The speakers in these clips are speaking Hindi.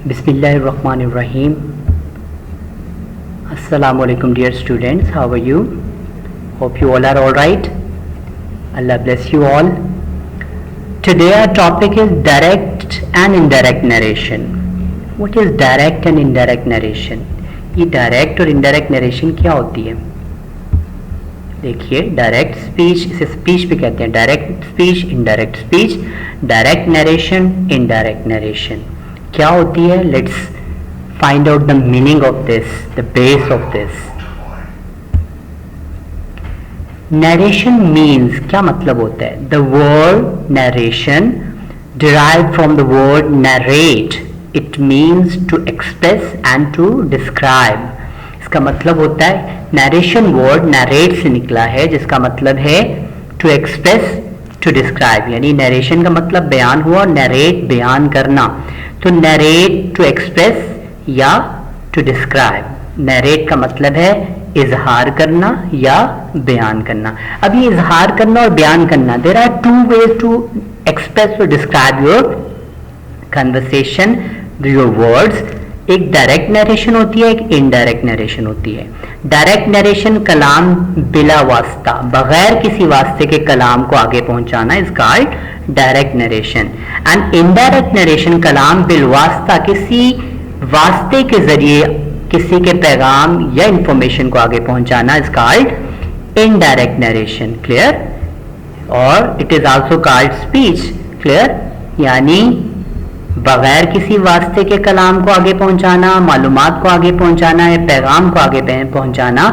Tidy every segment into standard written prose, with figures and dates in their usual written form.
Bismillahirrahmanirrahim. Assalamualaikum dear students, how are you? Hope you all are alright. Allah bless you all. Today our topic is direct and indirect narration. What is direct and indirect narration? ये direct और indirect narration क्या होती है? देखिए, डायरेक्ट स्पीच, इसे स्पीच भी कहते हैं, direct speech, indirect speech, direct narration, indirect narration क्या होती है? Let's find out the meaning of this, the base of this. Narration means, क्या मतलब होता है? The word narration derived from the word narrate. It means to express and to describe. इसका मतलब होता है, नरेशन वर्ड नरेट से निकला है, जिसका मतलब है टू एक्सप्रेस, टू डिस्क्राइब. यानी नरेशन का मतलब बयान हुआ और नरेट बयान करना. तो नरेट टू एक्सप्रेस या टू डिस्क्राइब. नरेट का मतलब है इजहार करना या बयान करना. अब ये इजहार करना और बयान करना, there are two ways to express और describe your conversation, your words. एक डायरेक्ट नरेशन होती है, एक इनडायरेक्ट नरेशन होती है. डायरेक्ट नरेशन कलाम बिला वास्ता, बगैर किसी वास्ते के कलाम को आगे पहुंचाना, is called direct narration. And indirect narration Kalam bill वास्ता, किसी वास्ते के जरिए किसी के पैगाम या इंफॉर्मेशन को आगे पहुंचाना, is called indirect narration. Clear? और it is also called speech. Clear? यानी बगैर किसी वास्ते के कलाम को आगे पहुंचाना, मालूमात को आगे पहुंचाना या पैगाम को आगे पहुंचाना,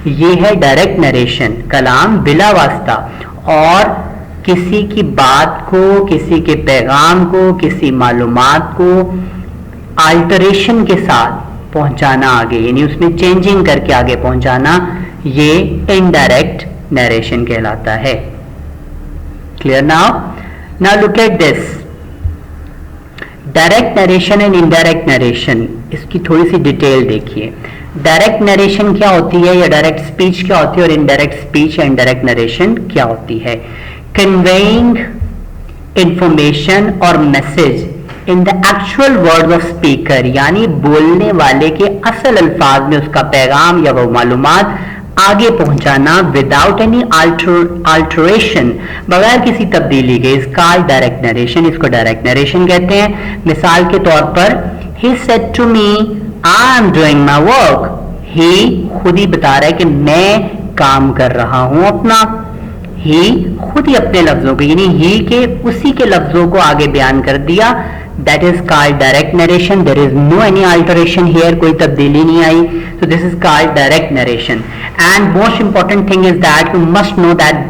ये है डायरेक्ट नरेशन. कलाम बिला वास्ता, और किसी की बात को, किसी के पैगाम को, किसी मालूमात को अल्टरेशन के साथ पहुंचाना आगे, यानी उसमें चेंजिंग करके आगे पहुंचाना, ये इनडायरेक्ट नरेशन कहलाता है. Clear? Now look at this. Direct narration and indirect narration, इसकी थोड़ी सी डिटेल देखिए. डायरेक्ट नरेशन क्या होती है या डायरेक्ट स्पीच क्या होती है, और इनडायरेक्ट स्पीच या इनडायरेक्ट नरेशन क्या होती है? कन्वेइंग इंफॉर्मेशन और message in the actual words of speaker, यानी बोलने वाले के असल अल्फाज में उसका पैगाम या वो मालूमात आगे पहुंचाना, विदाउट एनी अल्टरेशन, बगैर किसी तब्दीली के, इसका डायरेक्ट नरेशन. इसको डायरेक्ट नरेशन कहते हैं. मिसाल के तौर पर, he said to me I am doing my work. He खुद ही बता रहा है कि मैं काम कर रहा हूं अपना. ही खुद ही अपने लफ्जों को, यानी ही के उसी के लफ्जों को आगे बयान कर दिया. That is called direct narration. There is no any alteration here. कोई तब्दीली नहीं आई. So this is called direct narration. And most important thing is that you must know that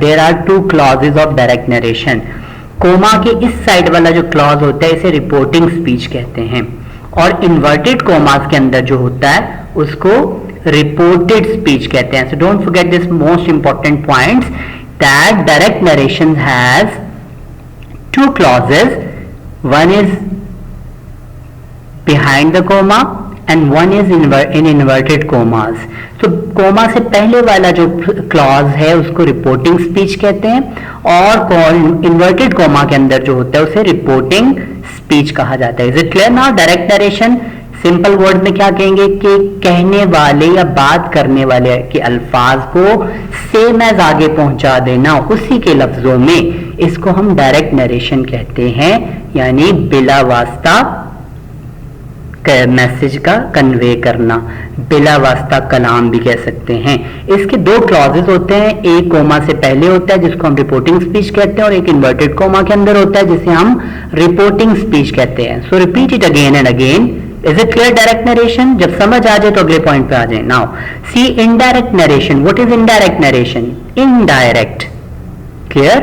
there are two clauses of direct narration. Comma के इस साइड वाला जो क्लॉज होता है, इसे रिपोर्टिंग स्पीच कहते हैं, और इन्वर्टेड कोमास के अंदर जो होता है उसको रिपोर्टेड स्पीच कहते हैं. So don't forget this most important points, that direct narration has two clauses. One is behind the comma and one is in inverted commas. So comma से पहले वाला जो clause है उसको reporting speech कहते हैं, और inverted comma के अंदर जो होता है उसे reporting speech कहा जाता है. Is it clear now? Direct narration simple word में क्या कहेंगे कि कहने वाले या बात करने वाले के अल्फाज को सेम एज आगे पहुंचा देना उसी के लफ्जों में, इसको हम डायरेक्ट नरेशन कहते हैं. यानी बिला वास्ता मैसेज का कन्वे करना, बिला वास्ता कलाम भी कह सकते हैं. इसके दो क्लॉजेस होते हैं. एक कोमा से पहले होता है जिसको हम रिपोर्टिंग स्पीच कहते हैं, और एक इन्वर्टेड कोमा के अंदर होता है जिसे हम रिपोर्टिंग स्पीच कहते हैं. सो repeat it again and again. Is it clear? Direct narration जब समझ आ जाए तो अगले पॉइंट पे आ जाए. Now see indirect narration. What is indirect narration? Indirect, clear,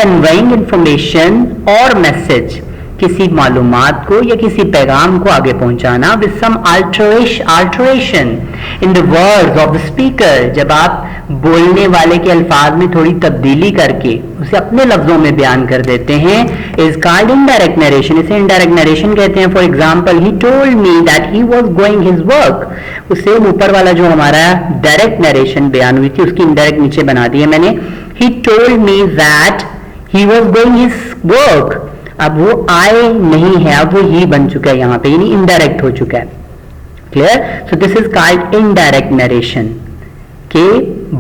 conveying information और मैसेज, किसी मालूमात को या किसी पैगाम को आगे पहुंचाना, with some alteration in the words of the speaker. जब आप बोलने वाले के अल्फाज में थोड़ी तब्दीली करके उसे अपने लफ्जों में बयान कर देते हैं, इज कॉल्ड इनडायरेक्ट नरेशन. इसे इनडायरेक्ट नरेशन कहते हैं. For example, he told me that he was going his work. उससे ऊपर वाला जो हमारा डायरेक्ट नरेशन बयान हुई थी उसकी इनडायरेक्ट नीचे बना दी है मैंने. He told me that he was going his work. अब वो आई नहीं है, अब वो ही बन चुका है यहाँ पे, यानी इनडायरेक्ट हो चुका है। Clear? So this is called indirect narration, के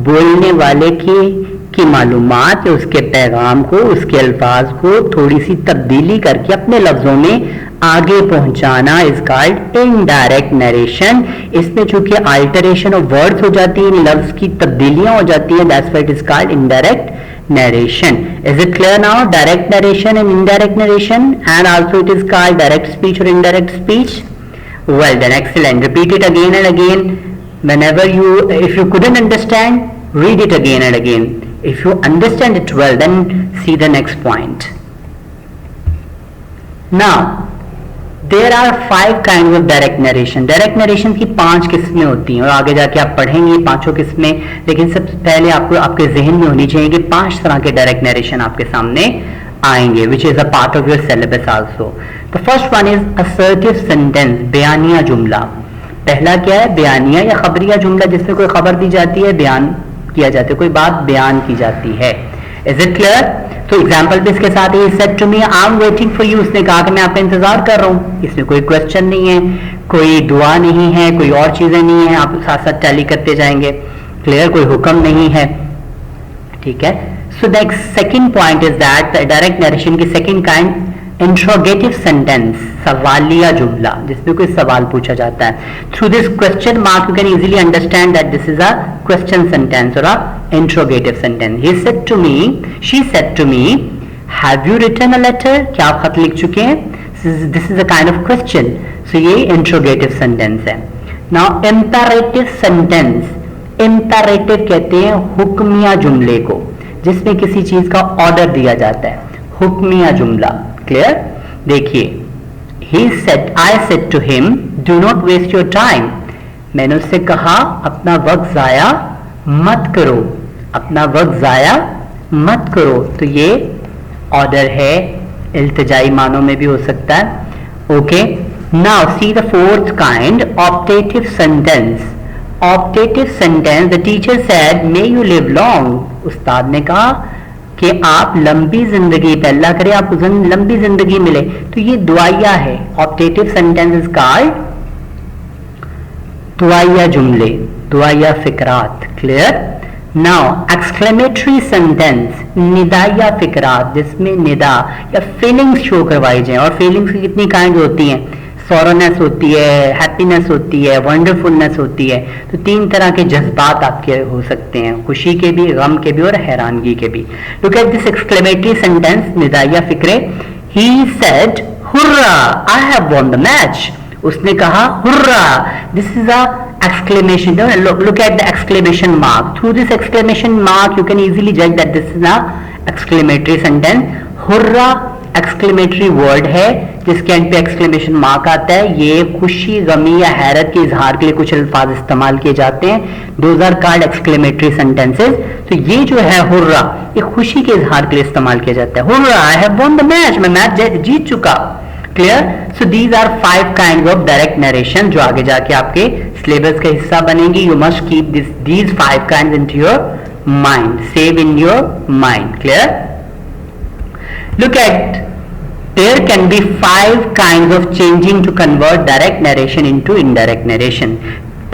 बोलने वाले की मालूमात, उसके पैगाम को, उसके अल्फाज को थोड़ी सी तब्दीली करके अपने लफ्जों में आगे पहुंचाना इज कॉल्ड इनडायरेक्ट नरेशन। इसमें चूंकि अल्टरेशन ऑफ वर्ड्स हो जाती है, लफ्ज की तब्दीलियां हो जाती हैं, that's why it is called indirect narration. Is it clear now? Direct narration and indirect narration, and also it is called direct speech or indirect speech. Well then, excellent. Repeat it again and again. Whenever if you couldn't understand, read it again and again. If you understand it well, then see the next point. Now, there are 5 kind of direct narration. Direct narration की 5 किस्में होती हैं और आगे जाके आप पढ़ेंगे 5 किस्में, लेकिन सबसे पहले आपको आपके जहन में होनी चाहिए कि 5 तरह के डायरेक्ट नरेशन आपके सामने आएंगे, which is a part of your syllabus also. The first one is assertive sentence, बयानिया जुमला। पहला क्या है? बयानिया या खबरिया जुमला, जिसमें कोई खबर दी जाती है, बयान किया जाता है, कोई बात बयान की जाती है। Is it clear? तो एग्जाम्पल भी इसके साथ ही, said to me I am waiting for you, उसने कहा कि मैं आपका इंतजार कर रहा हूँ। इसमें कोई क्वेश्चन नहीं है, कोई दुआ नहीं है, कोई और चीजें नहीं है, आप साथ साथ टैली करते जाएंगे। क्लियर? कोई हुक्म नहीं है। ठीक है? So the second point is that direct narration की सेकंड काइंड इंट्रोगेटिव सेंटेंस, सवालिया जुमला, जिसमें कोई सवाल पूछा जाता है। Through this question mark you can easily understand that this is a question sentence और a interrogative sentence. He said to me, she said to me, have you written a letter? क्या आप खत लिख चुके हैं? This is a kind of question, so ये इंट्रोगेटिव सेंटेंस है। नाउ इंपेरेटिव सेंटेंस, इंपेरेटिव कहते हैं हुक्मिया जुमले को, जिसमें किसी चीज का ऑर्डर दिया जाता है, हुक्मिया जुमला। क्लियर? देखिए, he said, I said to him, do not waste your time. मैंने उससे कहा अपना वक्त जाया मत करो, अपना वक्त जाया मत करो। तो ये ऑर्डर है, इल्तिजाई मानों में भी हो सकता है। Okay, now see the fourth kind, optative sentence. Optative sentence, the teacher said may you live long, उस्ताद ने कहा कि आप लंबी जिंदगी पे, अल्लाह करे आपको लंबी जिंदगी मिले। तो ये दुआया है। ऑप्टेटिव सेंटेंस इज कॉल्ड दुआया जुमले, दुआया फिकरात। क्लियर? नाउ एक्सक्लेमेटरी सेंटेंस, निदाया फिकरात, जिसमें निदा या फीलिंग्स शो करवाई जाए। और फीलिंग्स की कितनी काइंड होती हैं? सॉरोनेस होती है, हैप्पीनेस होती है, वंडरफुलनेस होती है। तो 3 तरह के जज्बात आपके हो सकते हैं, खुशी के भी, गम के भी और हैरानगी के भी। Look at this exclamatory sentence, निदाया फिक्रे। He said hurrah, I have won the match. उसने कहा hurrah, this is a exclamation. Look at the exclamation mark. Through this exclamation mark you can easily judge that this is a exclamatory sentence. Hurrah exclamatory word है जिसके एंड पे एक्सक्लेमेशन मार्क आता है। ये खुशी, गमी या हैरत के इजहार के लिए कुछ अल्फाज इस्तेमाल किए जाते हैं। Those are called exclamatory sentences. तो ये जो है हुर्रा, ये खुशी के इजहार के लिए इस्तेमाल किया जाता है। Hurrah, I have won the match, मैं मैच जीत चुका। Clear? So these are 5 kind of direct narration जो आगे जाके आपके सिलेबस का हिस्सा बनेंगी। You must keep these 5 kind into your mind, save in your mind. Clear? Look at, there can be 5 kinds of changing to convert direct narration into indirect narration.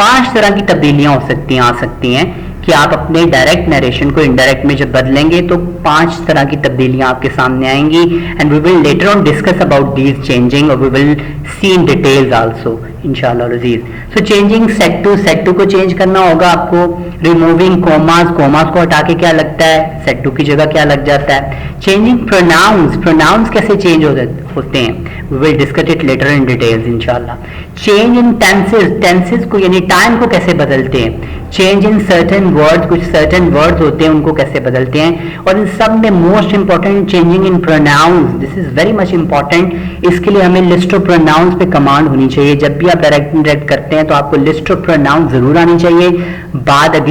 5 तरह की तब्दीलियां हो सकती हैं, आ सकती हैं कि आप अपने डायरेक्ट नरेशन को इनडायरेक्ट में जब बदलेंगे तो 5 तरह की तब्दीलियां आपके सामने आएंगी। And we will later on discuss about these changing और we will see in details also इंशाल्लाह अज़ीज। सो चेंजिंग सेट टू को चेंज करना होगा आपको। रिमूविंग कोमास को हटा के क्या लगता है, सेट टू की जगह क्या लग जाता है। चेंजिंग प्रोनाउंस कैसे चेंज होते हैं, we will discuss it later in details इंशाल्लाह। चेंज इन टेंसेस को यानी टाइम को कैसे बदलते हैं। चेंज इन सर्टेन वर्ड्स, कुछ सर्टेन वर्ड्स होते हैं उनको कैसे बदलते हैं। और इन सब में most important changing in pronouns, this is very much important. इसके लिए हमें लिस्ट ऑफ प्रोनाउंस पे कमांड होनी चाहिए। जब भी आप डायरेक्ट करते हैं तो आपको लिस्ट ऑफ प्रोनाउंस जरूर आनी चाहिए। बाद अगले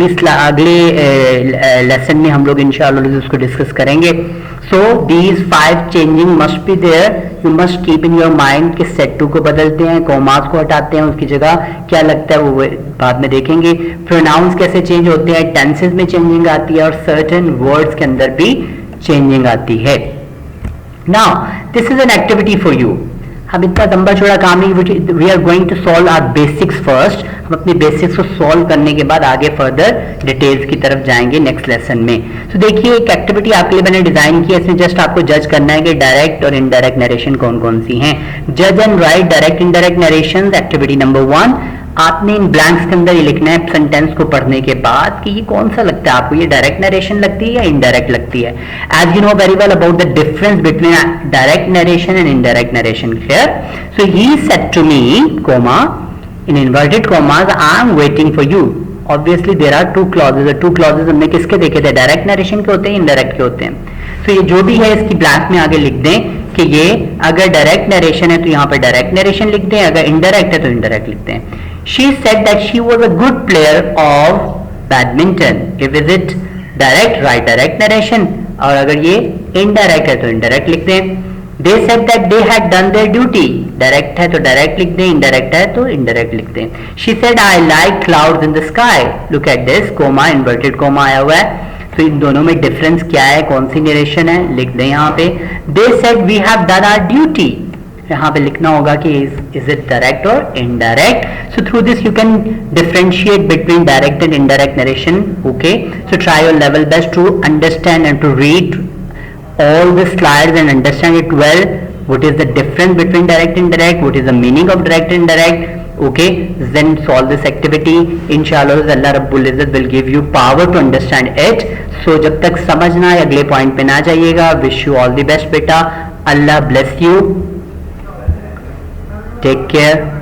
लेसन में हम लोग इंशाल्लाह उसको डिस्कस करेंगे। So these 5 changing must be there, you must keep in your mind कि सेट टू को बदलते हैं, कोमास को हटाते हैं, उसकी जगह क्या लगता है वो बाद में देखेंगे। प्रोनाउंस कैसे चेंज होते हैं, टेंसेस में चेंजिंग आती है और सर्टेन वर्ड्स के अंदर भी चेंजिंग आती है। Now this is an activity for you. हम इतना लंबा चौड़ा काम नहीं, we are going to solve our basics first. हम अपने बेसिक्स को सॉल्व करने के बाद आगे फर्दर डिटेल्स की तरफ जाएंगे नेक्स्ट लेसन में. तो देखिए एक एक्टिविटी आपके लिए मैंने डिजाइन की है. इसमें जस्ट आपको जज करना है कि डायरेक्ट और इनडायरेक्ट नरेशन कौन कौन सी हैं. जज and right direct indirect narration. Activity number 1, आपने इन ब्लैंक्स के अंदर ये लिखना है सेंटेंस को पढ़ने के बाद कि ये कौन सा लगता है आपको, ये डायरेक्ट नरेशन लगती है या इनडायरेक्ट लगती है. As you know very well about the difference between direct narration and indirect narration. Clear? So he said to me comma in inverted commas I am waiting for you. Obviously there are two clauses हमने किसके देखे थे, डायरेक्ट नरेशन के होते हैं, इनडायरेक्ट के होते हैं. तो ये जो भी है इसकी ब्लैंक में आगे लिख दें कि ये अगर डायरेक्ट नरेशन है तो यहाँ पर डायरेक्ट नरेशन लिख दें, अगर इनडायरेक्ट है तो इनडायरेक्ट लिख दें. She said that she was a good player of badminton. If is it direct, write direct narration. और अगर ये indirect है तो indirect लिख दें. They said that they had done their duty. Direct है तो direct लिख दें, indirect है तो indirect लिख दें. She said I like clouds in the sky. Look at this, comma inverted comma आया हुआ है. तो इन दोनों में डिफरेंस क्या है, कौन सी नरेशन है, लिख दें यहाँ पे. They said we have done our duty. यहाँ पे लिखना होगा कि is it direct or indirect. So through this you can differentiate between direct and indirect narration. Okay, so try your level best to understand and to read all the slides and understand it well. What is the difference between direct and indirect, what is the meaning of direct and indirect. Okay, then solve this activity. Inshallah Allah Rabbul Izzat will give you power to understand it. So जब तक समझना है अगले पॉइंट पे ना जाइएगा. Wish you all the best बेटा. Allah bless you. Take care.